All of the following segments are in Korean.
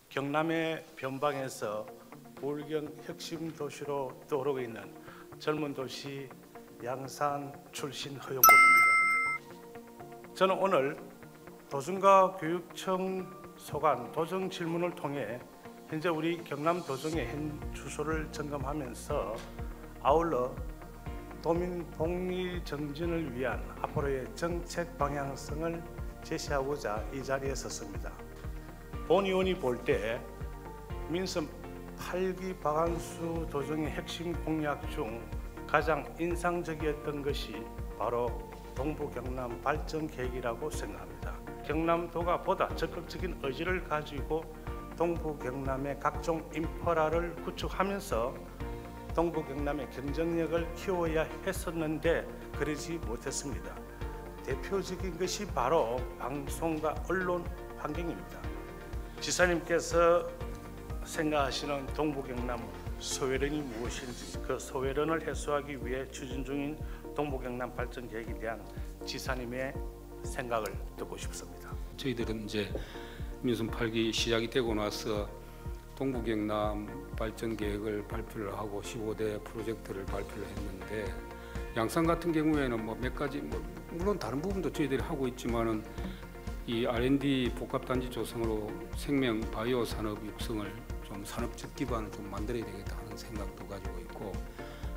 경남의 변방에서 부울경 혁신 도시로 떠오르고 있는 젊은 도시 양산 출신 허용범입니다. 저는 오늘 도정과 교육청 소관 도정 질문을 통해 현재 우리 경남 도정의 현 주소를 점검하면서 아울러 도민 복리 정진을 위한 앞으로의 정책 방향성을 제시하고자 이 자리에 섰습니다. 본 의원이 볼 때 민선 8기 박한수 도정의 핵심 공약 중 가장 인상적이었던 것이 바로 동부 경남 발전 계획이라고 생각합니다. 경남도가 보다 적극적인 의지를 가지고 동부 경남의 각종 인프라를 구축하면서 동부 경남의 경쟁력을 키워야 했었는데 그러지 못했습니다. 대표적인 것이 바로 방송과 언론 환경입니다. 지사님께서 생각하시는 동부 경남 소외론이 무엇인지, 그 소외론을 해소하기 위해 추진 중인 동부 경남 발전 계획에 대한 지사님의 생각을 듣고 싶습니다. 저희들은 이제 민선 8기 시작이 되고 나서 동부 경남 발전 계획을 발표를 하고 15대 프로젝트를 발표를 했는데, 양산 같은 경우에는 뭐 몇 가지 물론 다른 부분도 저희들이 하고 있지만은 이 R&D 복합단지 조성으로 생명 바이오 산업 육성을 좀 산업적 기반을 좀 만들어야 되겠다 하는 생각도 가지고 있고,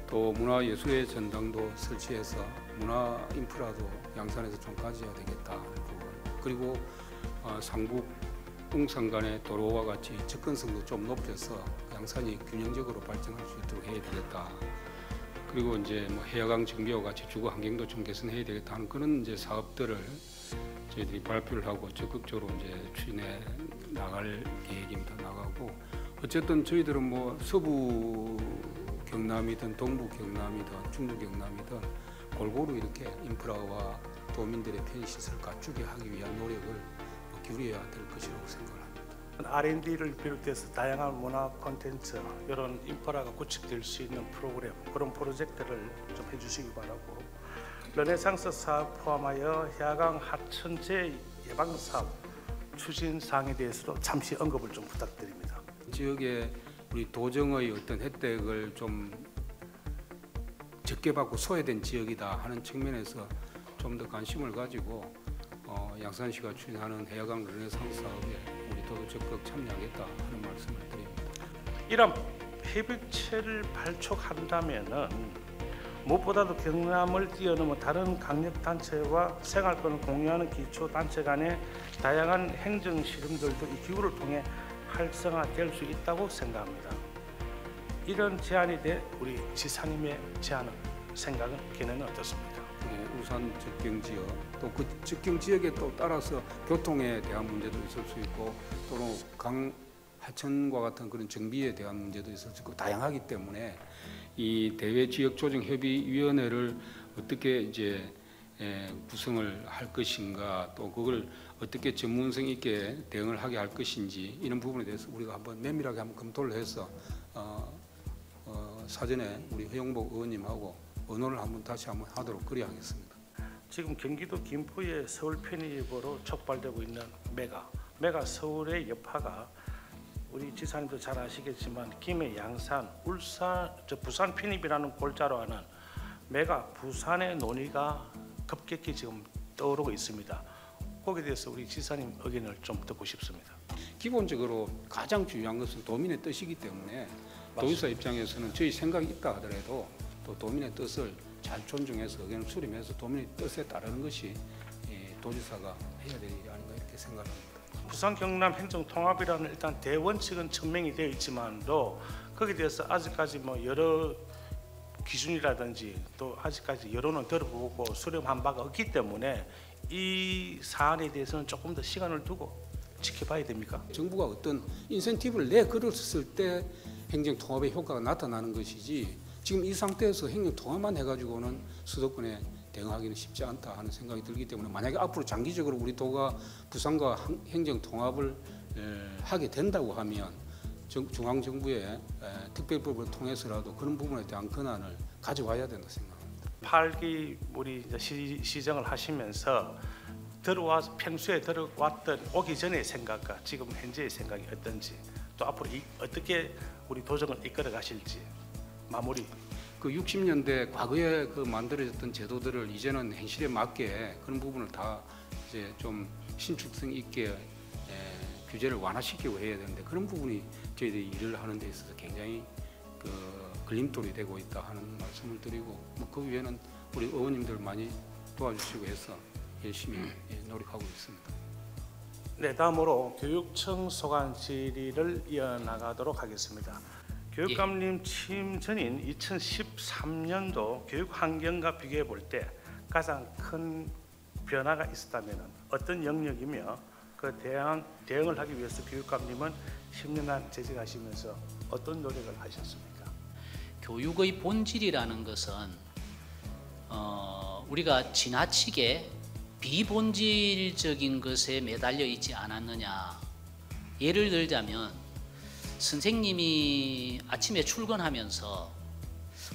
또 문화예술의 전당도 설치해서 문화 인프라도 양산에서 좀 가져야 되겠다 하는 부분, 그리고 상북 웅산 간의 도로와 같이 접근성도 좀 높여서 양산이 균형적으로 발전할 수 있도록 해야 되겠다. 그리고 이제 뭐 해화강 정비와 같이 주거 환경도 좀 개선해야 되겠다 하는 그런 이제 사업들을 저희들이 발표를 하고 적극적으로 이제 추진해 나갈 계획입니다. 나가고 어쨌든 저희들은 뭐 서부 경남이든 동부 경남이든 중부 경남이든 골고루 이렇게 인프라와 도민들의 편의시설 갖추게 하기 위한 노력을 기울여야 될 것이라고 생각합니다. R&D를 비롯해서 다양한 문화 콘텐츠, 이런 인프라가 구축될 수 있는 프로그램, 그런 프로젝트를 좀 해주시기 바라고, 르네상스 사업 포함하여 해화강 하천재 예방 사업 추진 사항에 대해서도 잠시 언급을 좀 부탁드립니다. 지역에 우리 도정의 어떤 혜택을 좀 적게 받고 소외된 지역이다 하는 측면에서 좀 더 관심을 가지고 양산시가 추진하는 해화강 르네상스 사업에 우리 도도 적극 참여하겠다 하는 말씀을 드립니다. 이런 협의체를 발족한다면은 무엇보다도 경남을 뛰어넘어 다른 강력단체와 생활권을 공유하는 기초단체 간의 다양한 행정 실험들도 이 기구를 통해 활성화될 수 있다고 생각합니다. 이런 제안에 대해 우리 지사님의 제안은, 생각은, 견해는 어떻습니까? 우산 접경 지역, 또 그 접경 지역에 또 따라서 교통에 대한 문제도 있을 수 있고, 또는 강 하천과 같은 그런 정비에 대한 문제도 있을 수 있고 다양하기 때문에 이 대외 지역 조정 협의 위원회를 어떻게 이제 구성을 할 것인가, 또 그걸 어떻게 전문성 있게 대응을 하게 할 것인지, 이런 부분에 대해서 우리가 한번 면밀하게 한번 검토를 해서 사전에 우리 허용복 의원님하고 의논을 다시 한번 하도록 그래야 하겠습니다. 지금 경기도 김포의 서울 편입으로 촉발되고 있는 메가 서울의 여파가 우리 지사님도 잘 아시겠지만 김해, 양산, 울산, 부산 편입이라는 골자로 하는 메가 부산의 논의가 급격히 지금 떠오르고 있습니다. 거기에 대해서 우리 지사님 의견을 좀 듣고 싶습니다. 기본적으로 가장 중요한 것은 도민의 뜻이기 때문에 도지사 입장에서는 저희 생각이 있다 하더라도 또 도민의 뜻을 잘 존중해서 의견을 수렴해서 도민의 뜻에 따르는 것이 도지사가 해야 될 일이 아닌가 이렇게 생각합니다. 부산 경남 행정 통합이라는 일단 대원칙은 천명이 되어 있지만도 거기에 대해서 아직까지 뭐 여러 기준이라든지 또 아직까지 여론은 들어보고 수렴한 바가 없기 때문에 이 사안에 대해서는 조금 더 시간을 두고 지켜봐야 됩니까? 정부가 어떤 인센티브를 내걸었을 때 행정 통합의 효과가 나타나는 것이지, 지금 이 상태에서 행정 통합만 해가지고는 수도권에 대응하기는 쉽지 않다 하는 생각이 들기 때문에, 만약에 앞으로 장기적으로 우리 도가 부산과 행정 통합을 하게 된다고 하면 중앙정부의 특별법을 통해서라도 그런 부분에 대한 권한을 가져와야 된다 생각합니다. 8기 우리 이제 시정을 하시면서 평소에 들어왔던 오기 전의 생각과 지금 현재의 생각이 어떤지, 또 앞으로 어떻게 우리 도정을 이끌어 가실지 마무리. 그 60년대 과거에 그 만들어졌던 제도들을 이제는 현실에 맞게 그런 부분을 다 이제 좀 신축성 있게 규제를 완화시키고 해야 되는데, 그런 부분이 저희들이 일을 하는 데 있어서 굉장히 그 걸림돌이 되고 있다 하는 말씀을 드리고, 뭐 그 위에는 우리 의원님들 많이 도와주시고 해서 열심히 노력하고 있습니다. 네, 다음으로 교육청 소관 질의를 이어나가도록 하겠습니다. 교육감님 취임 전인 2013년도 교육 환경과 비교해 볼 때 가장 큰 변화가 있었다면 어떤 영역이며, 그 대응을 하기 위해서 교육감님은 10년간 재직하시면서 어떤 노력을 하셨습니까? 교육의 본질이라는 것은 우리가 지나치게 비본질적인 것에 매달려 있지 않았느냐. 예를 들자면 선생님이 아침에 출근하면서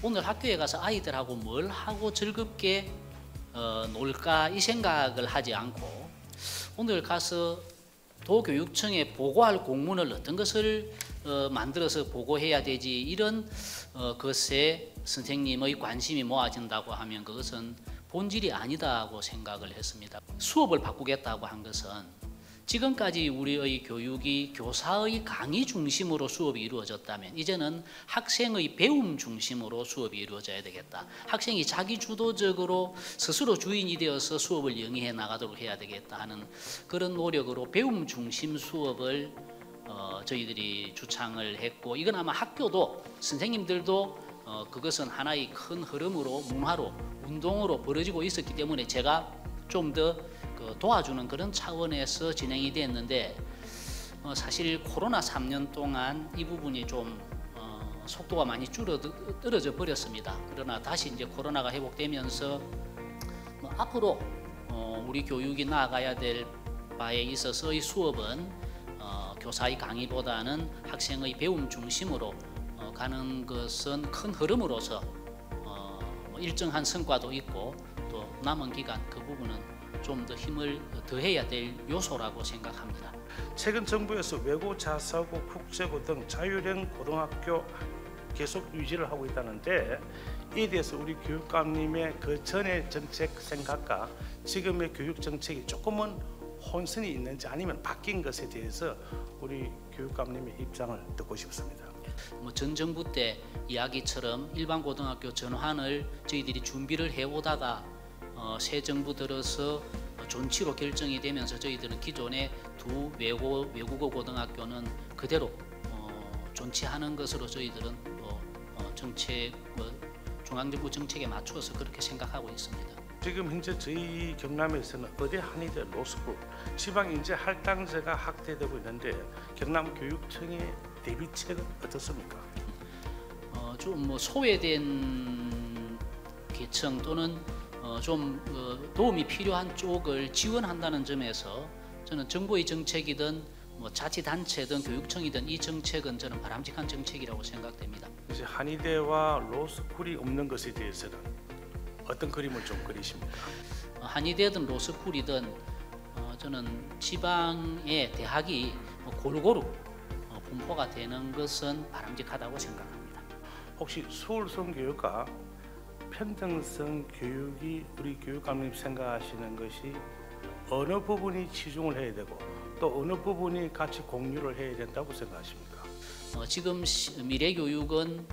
오늘 학교에 가서 아이들하고 뭘 하고 즐겁게 놀까 이 생각을 하지 않고, 오늘 가서 도교육청에 보고할 공문을 어떤 것을 만들어서 보고해야 되지, 이런 것에 선생님의 관심이 모아진다고 하면 그것은 본질이 아니다고 생각을 했습니다. 수업을 바꾸겠다고 한 것은 지금까지 우리의 교육이 교사의 강의 중심으로 수업이 이루어졌다면 이제는 학생의 배움 중심으로 수업이 이루어져야 되겠다. 학생이 자기 주도적으로 스스로 주인이 되어서 수업을 영위해 나가도록 해야 되겠다 하는 그런 노력으로 배움 중심 수업을 저희들이 주창을 했고, 이건 아마 학교도 선생님들도 그것은 하나의 큰 흐름으로, 문화로, 운동으로 벌어지고 있었기 때문에 제가 좀 더 도와주는 그런 차원에서 진행이 됐는데, 사실 코로나 3년 동안 이 부분이 좀 속도가 많이 떨어져 버렸습니다. 그러나 다시 이제 코로나가 회복되면서 앞으로 우리 교육이 나아가야 될 바에 있어서의 수업은 교사의 강의보다는 학생의 배움 중심으로 가는 것은 큰 흐름으로서 일정한 성과도 있고, 또 남은 기간 그 부분은 좀 더 힘을 더해야 될 요소라고 생각합니다. 최근 정부에서 외고, 자사고, 국제고 등 자율형 고등학교 계속 유지를 하고 있다는데, 이에 대해서 우리 교육감님의 그 전의 정책 생각과 지금의 교육 정책이 조금은 혼선이 있는지, 아니면 바뀐 것에 대해서 우리 교육감님의 입장을 듣고 싶습니다. 전 정부 때 이야기처럼 일반 고등학교 전환을 저희들이 준비를 해오다가 새 정부 들어서 존치로 결정이 되면서 저희들은 기존의 두 외국어 고등학교는 그대로 존치하는 것으로 저희들은 정책, 중앙정부 정책에 맞춰서 그렇게 생각하고 있습니다. 지금 현재 저희 경남에서는 의대, 한의대, 로스쿨, 지방 인재 할당제가 확대되고 있는데 경남 교육청의 대비책은 어떻습니까? 좀 소외된 계층 또는 좀 도움이 필요한 쪽을 지원한다는 점에서 저는 정부의 정책이든 자치단체든 교육청이든 이 정책은 저는 바람직한 정책이라고 생각됩니다. 이제 한의대와 로스쿨이 없는 것에 대해서는 어떤 그림을 좀 그리십니까? 한의대든 로스쿨이든 저는 지방의 대학이 골고루 분포가 되는 것은 바람직하다고 생각합니다. 혹시 수월성 교육과 평등성 교육이 우리 교육감님 생각하시는 것이 어느 부분이 치중을 해야 되고 또 어느 부분이 같이 공유를 해야 된다고 생각하십니까? 지금 미래 교육은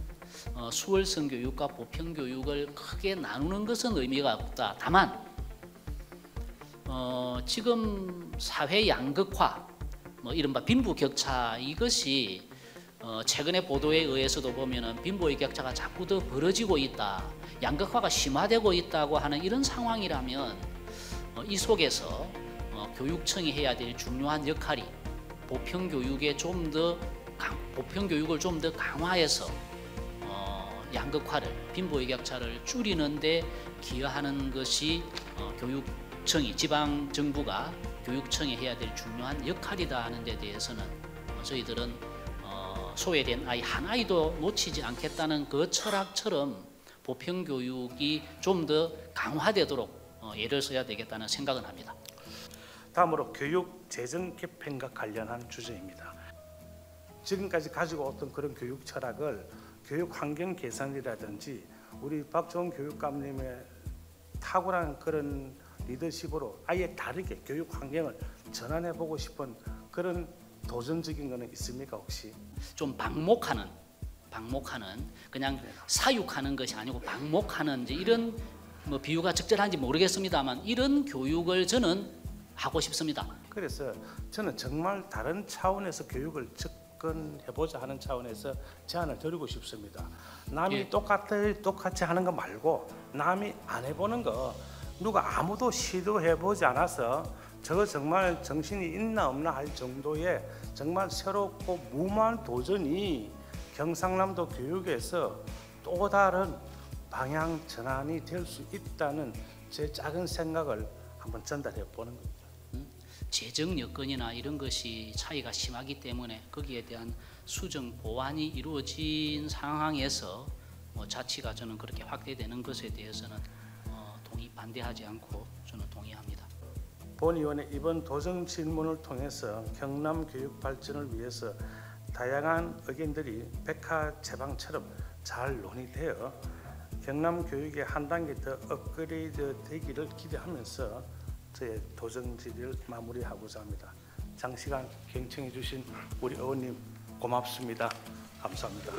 수월성 교육과 보편 교육을 크게 나누는 것은 의미가 없다. 다만 지금 사회 양극화, 이른바 빈부 격차, 이것이 최근의 보도에 의해서도 보면은 빈부의 격차가 자꾸 더 벌어지고 있다, 양극화가 심화되고 있다고 하는 이런 상황이라면 이 속에서 교육청이 해야 될 중요한 역할이 보편 교육을 좀 더 강화해서 양극화를, 빈부의 격차를 줄이는데 기여하는 것이 교육청이, 지방 정부가 교육청이 해야 될 중요한 역할이다 하는 데 대해서는 저희들은 소외된 아이 한 아이도 놓치지 않겠다는 그 철학처럼 보편 교육이 좀 더 강화되도록 애를 써야 되겠다는 생각은 합니다. 다음으로 교육 재정 개편과 관련한 주제입니다. 지금까지 가지고 왔던 그런 교육 철학을 교육 환경 개선이라든지 우리 박정훈 교육감님의 탁월한 그런 리더십으로 아예 다르게 교육 환경을 전환해 보고 싶은 그런 도전적인 거는 있습니까 혹시? 좀 방목하는 그냥 사육하는 것이 아니고 방목하는 이제 이런 뭐 비유가 적절한지 모르겠습니다만 이런 교육을 저는 하고 싶습니다. 그래서 저는 정말 다른 차원에서 교육을 접근해보자 하는 차원에서 제안을 드리고 싶습니다. 남이 예. 똑같이 하는 거 말고 남이 안 해보는 거 누가 아무도 시도해보지 않아서 저거 정말 정신이 있나 없나 할 정도의 정말 새롭고 무모한 도전이 경상남도 교육에서 또 다른 방향 전환이 될 수 있다는 제 작은 생각을 한번 전달해 보는 겁니다. 재정 여건이나 이런 것이 차이가 심하기 때문에 거기에 대한 수정 보완이 이루어진 상황에서 자치가 저는 그렇게 확대되는 것에 대해서는 반대하지 않고 저는 동의합니다. 본 의원의 이번 도정 질문을 통해서 경남 교육 발전을 위해서 다양한 의견들이 백화제방처럼 잘 논의되어 경남 교육의 한 단계 더 업그레이드 되기를 기대하면서 저의 도정 질의를 마무리하고자 합니다. 장시간 경청해 주신 우리 의원님 고맙습니다. 감사합니다.